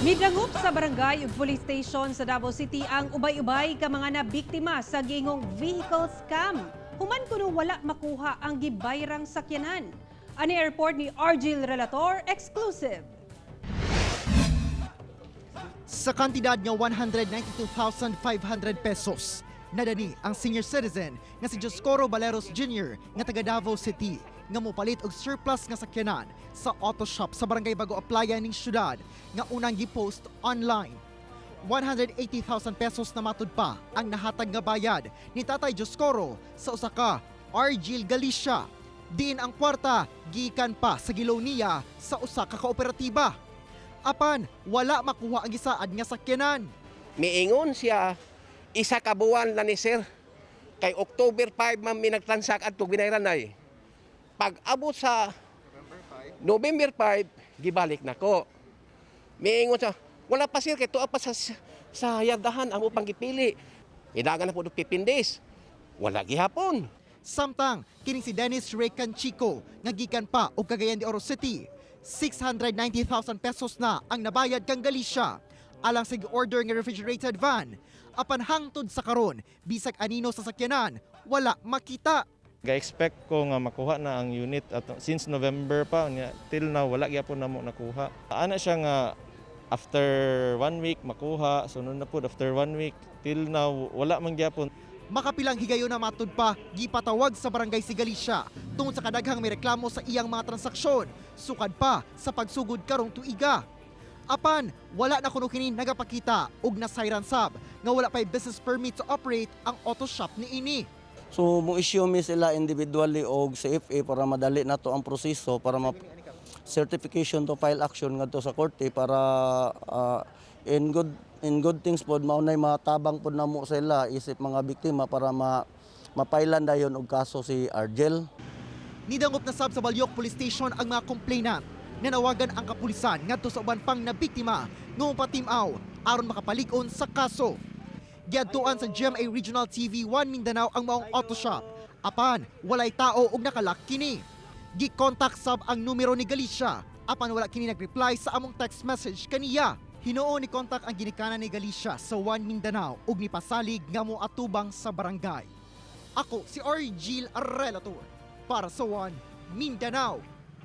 Midangup sa barangay ug police station sa Davao City ang ubay-ubay ka mga nabiktima sa giingong vehicle scam. Human kuno wala makuha ang gibayrang sakyanan. Ani airport ni Argil Relator, exclusive. Sa kantidad nga 192,500 pesos, nadani ang senior citizen nga si Joscoro Baleros Jr. nga taga Davao City nga mopalit og surplus nga sakyanan sa auto shop sa barangay Bago Aplaya ning syudad nga unang gipost online. 180,000 pesos na matud pa ang nahatag nga bayad ni Tatay Joscoro sa usa ka Argil Galicia. Diin ang kwarta gikan pa sa gilaw niya sa usa ka kooperatiba. Apan wala makuha ang gisaad nga sakyanan. Miingon siya, isa ka buwan na ni sir. Kay October 5 man mi nagtransak adto binayran ay. Pag abot sa November 5, gibalik nako. Miingon siya, wala pa sir kay tuwa pa sa yardahan amo pang gipili. Idagan na po 15 days. Wala gihapon. Samtang kining si Dennis Ray Canchico nga gikan pa og Cagayan de Oro City, 690,000 pesos na ang nabayad kang Galicia alang sa order nga refrigerated van. Apan hangtod sa karon, bisag anino sa sakyanan, wala makita. Ga-expect ko nga makuha na ang unit at since November pa niya till now wala gyapon namo nakuha. Ana siya nga after 1 week makuha, sunod na pud after 1 week till now wala man gyapon. Makapilang higayon na matud pa, gipatawag sa barangay si Galicia tungod sa kadaghang may reklamo sa iyang mga transaksyon, sukad pa sa pagsugod karong tuiga. Apan, wala na kuno kini nagapakita og nasayran sab nga wala pay business permit to operate ang auto shop niini. So mo issue mi sila individually og CFA para madali na to ang proseso para certification to file action ngadto sa korte para in good things pod maunay matabang pod namo sila isip mga biktima para mapailan dayon og kaso si Argel. Nidangop na sab sa Balyok Police Station ang mga complainant. Nanawagan ang kapulisan ngadto sa uban pang nabiktima nga mopatimaw aron makapalig-on sa kaso. Giadtuan sa GMA Regional TV 1 Mindanao ang maong auto shop. Apan walay tao og nakalak kini. Gi-contact sab ang numero ni Galicia. Apan wala kini nag-reply sa among text message kaniya. Hinuon ni kontak ang ginikanan ni Galicia sa 1 Mindanao ug nipasalig nga moatubang sa barangay. Ako si Argil Relator para sa 1 Mindanao.